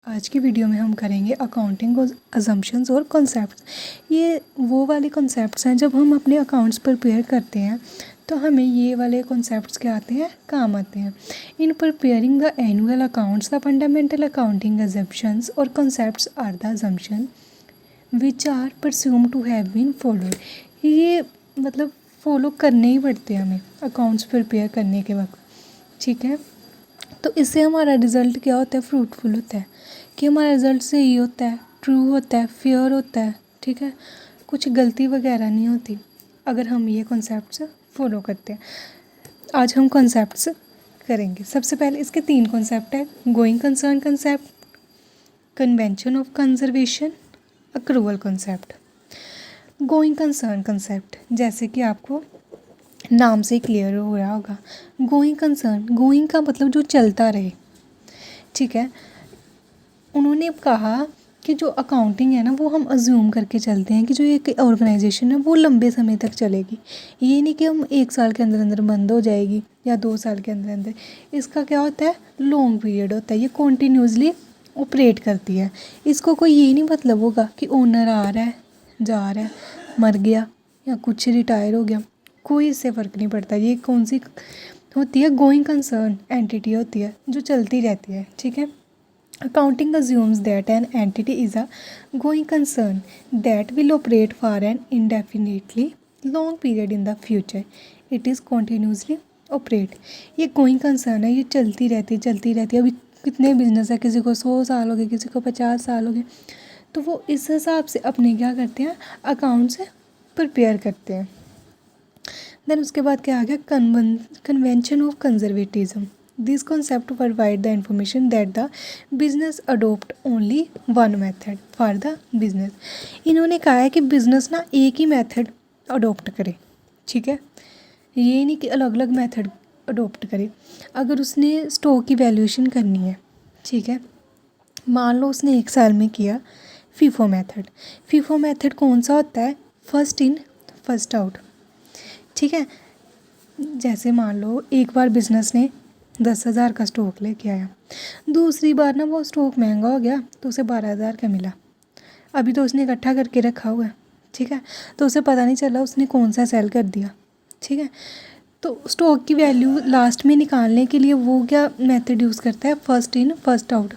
आज की वीडियो में हम करेंगे अकाउंटिंग अजम्पशंस और कॉन्सेप्ट्स। ये वो वाले कॉन्सेप्ट्स हैं जब हम अपने अकाउंट्स प्रिपेयर करते हैं तो हमें ये वाले कॉन्सेप्ट्स क्या आते हैं, काम आते हैं। In preparing the annual accounts the fundamental accounting assumptions और concepts are the assumption which are presume to have been followed. ये मतलब फॉलो करने ही पड़ते हैं हमें अकाउंट्स प्रिपेयर करने के वक्त, ठीक है। तो इससे हमारा रिज़ल्ट क्या होता है, फ्रूटफुल होता है कि हमारा रिज़ल्ट सही होता है, ट्रू होता है, फेयर होता है, ठीक है। कुछ गलती वगैरह नहीं होती अगर हम ये कॉन्सेप्ट्स फॉलो करते हैं। आज हम कॉन्सेप्ट्स करेंगे। सबसे पहले इसके 3 कॉन्सेप्ट है: going concern concept, convention of conservation, accrual concept. Going concern concept जैसे कि आपको नाम से क्लियर हो रहा होगा। गोइंग कंसर्न, गोइंग का मतलब जो चलता रहे, ठीक है। उन्होंने कहा कि जो अकाउंटिंग है ना वो हम अज्यूम करके चलते हैं कि जो एक ऑर्गेनाइजेशन है वो लंबे समय तक चलेगी। ये नहीं कि हम 1 साल के अंदर अंदर बंद हो जाएगी या 2 साल के अंदर अंदर। इसका क्या होता है, लॉन्ग पीरियड होता है, ये कॉन्टीन्यूसली ऑपरेट करती है। इसको कोई ये नहीं मतलब होगा कि ओनर आ रहा है, जा रहा है, मर गया या कुछ रिटायर हो गया, कोई इससे फ़र्क नहीं पड़ता। ये कौन सी होती है, गोइंग कंसर्न एंटिटी होती है जो चलती रहती है, ठीक है। Accounting assumes that an entity is a going concern that will operate for an indefinitely long period in the future. It is continuously operate. ये going concern है, ये चलती रहती है। अभी कितने बिजनेस है, किसी को 100 साल हो गए, किसी को 50 साल हो गए, तो वो इस हिसाब से अपने क्या करते हैं, अकाउंट से प्रिपेयर करते हैं। देन उसके बाद क्या आ गया, convention of conservatism. This concept provide the information that the business adopt only one method for the business. इन्होंने कहा है कि बिजनेस ना एक ही मेथड अडोप्ट करे, ठीक है। ये नहीं कि अलग अलग मेथड अडोप्ट करे। अगर उसने स्टॉक की वैल्यूएशन करनी है, ठीक है, मान लो उसने 1 साल में किया फीफो मेथड। फीफो मेथड कौन सा होता है, फर्स्ट इन फर्स्ट आउट, ठीक है। जैसे मान लो एक बार बिजनेस ने 10,000 का स्टॉक लेके आया, दूसरी बार ना वो स्टॉक महंगा हो गया तो उसे 12,000 का मिला। अभी तो उसने इकट्ठा करके रखा हुआ है, ठीक है, तो उसे पता नहीं चला उसने कौन सा सेल कर दिया, ठीक है। तो स्टॉक की वैल्यू लास्ट में निकालने के लिए वो क्या मेथड यूज़ करता है, फर्स्ट इन फर्स्ट आउट।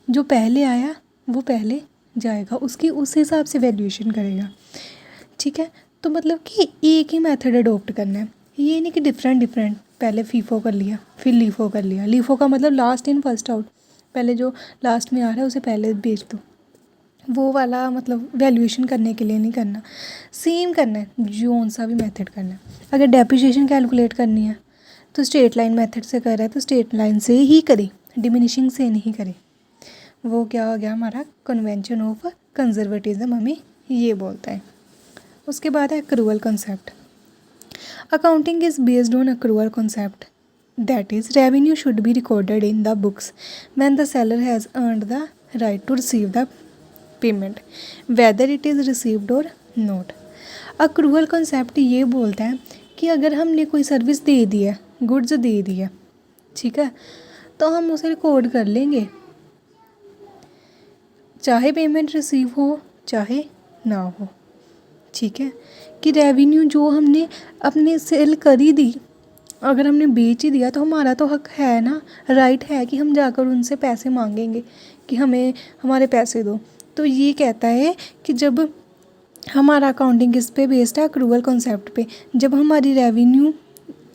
जो पहले आया वो पहले जाएगा, उसकी उस हिसाब से वैल्यूएशन करेगा, ठीक है। तो मतलब कि एक ही मेथड अडोप्ट करना है, ये नहीं कि डिफरेंट पहले फीफो कर लिया फिर लीफो कर लिया। लीफो का मतलब लास्ट इन फर्स्ट आउट, पहले जो लास्ट में आ रहा है उसे पहले बेच दो, वो वाला मतलब वैल्यूएशन करने के लिए नहीं करना। सेम करना है, जोन सा भी मेथड करना है। अगर डेप्रिसिएशन कैलकुलेट करनी है तो स्ट्रेट लाइन मेथड से कर रहा है तो स्ट्रेट लाइन से ही करे, डिमिनिशिंग से नहीं करे। वो क्या हो गया हमारा, कन्वेंशन ऑफ कंजर्वेटिज्म हमें ये बोलता है। उसके बाद है accrual concept. Accounting is based on accrual concept. That is, revenue should be recorded in the books when the seller has earned the right to receive the payment, whether it is received or not. Accrual concept ये बोलता है कि अगर हमने कोई service दे दी है, goods दे दी है, ठीक है, तो हम उसे रिकॉर्ड कर लेंगे, चाहे पेमेंट रिसीव हो चाहे ना हो, ठीक है। कि रेवेन्यू जो हमने अपने सेल कर ही दी, अगर हमने बेच ही दिया तो हमारा तो हक है ना, राइट है कि हम जाकर उनसे पैसे मांगेंगे कि हमें हमारे पैसे दो। तो ये कहता है कि जब हमारा अकाउंटिंग किस पे बेस्ड है, अक्रूवल कॉन्सेप्ट पे। जब हमारी रेवेन्यू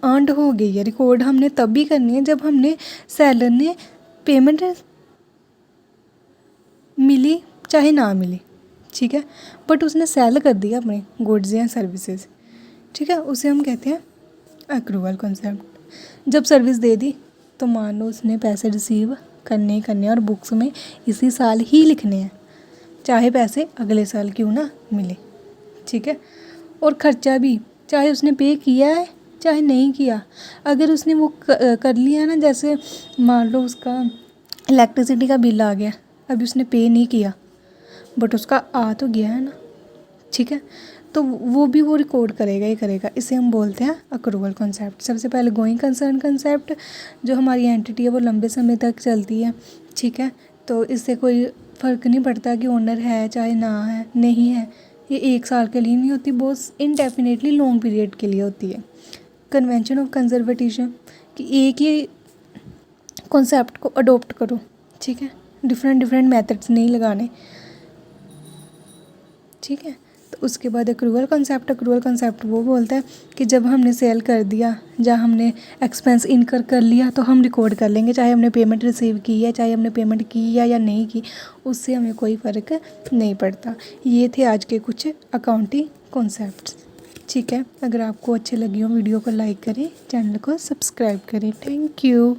अर्नड हो गई है, रिकॉर्ड हमने तब भी करनी है जब हमने सेलर ने पेमेंट मिली चाहे ना मिली, ठीक है, बट उसने सेल कर दिया अपने गुड्स या सर्विसेज, ठीक है, उसे हम कहते हैं अक्रूवल कॉन्सेप्ट। जब सर्विस दे दी तो मान लो उसने पैसे रिसीव करने और बुक्स में इसी साल ही लिखने हैं, चाहे पैसे अगले साल क्यों ना मिले, ठीक है। और ख़र्चा भी चाहे उसने पे किया है चाहे नहीं किया, अगर उसने वो कर लिया ना, जैसे मान लो उसका इलेक्ट्रिसिटी का बिल आ गया, अभी उसने पे नहीं किया बट उसका आ तो गया है ना, ठीक है, तो वो भी वो रिकॉर्ड करेगा ही करेगा। इसे हम बोलते हैं अक्रूवल कॉन्सेप्ट। सबसे पहले गोइंग कंसर्न कॉन्सेप्ट, जो हमारी एंटिटी है वो लंबे समय तक चलती है, ठीक है, तो इससे कोई फ़र्क नहीं पड़ता कि ओनर है चाहे ना है, नहीं है। ये 1 साल के लिए नहीं होती, बहुत इनडेफिनेटली लॉन्ग पीरियड के लिए होती है। कन्वेंशन ऑफ कंजर्वेटिज्म कि एक ही कॉन्सेप्ट को अडोप्ट करो, ठीक है, डिफरेंट मेथड्स नहीं लगाने, ठीक है। तो उसके बाद एक्रूअल कॉन्सेप्ट वो बोलता है कि जब हमने सेल कर दिया या हमने एक्सपेंस इनकर कर लिया तो हम रिकॉर्ड कर लेंगे, चाहे हमने पेमेंट रिसीव की है, चाहे हमने पेमेंट की या नहीं की, उससे हमें कोई फ़र्क नहीं पड़ता। ये थे आज के कुछ अकाउंटिंग कॉन्सेप्ट्स, ठीक है। अगर आपको अच्छे लगी हो वीडियो को लाइक करें, चैनल को सब्सक्राइब करें। Thank you.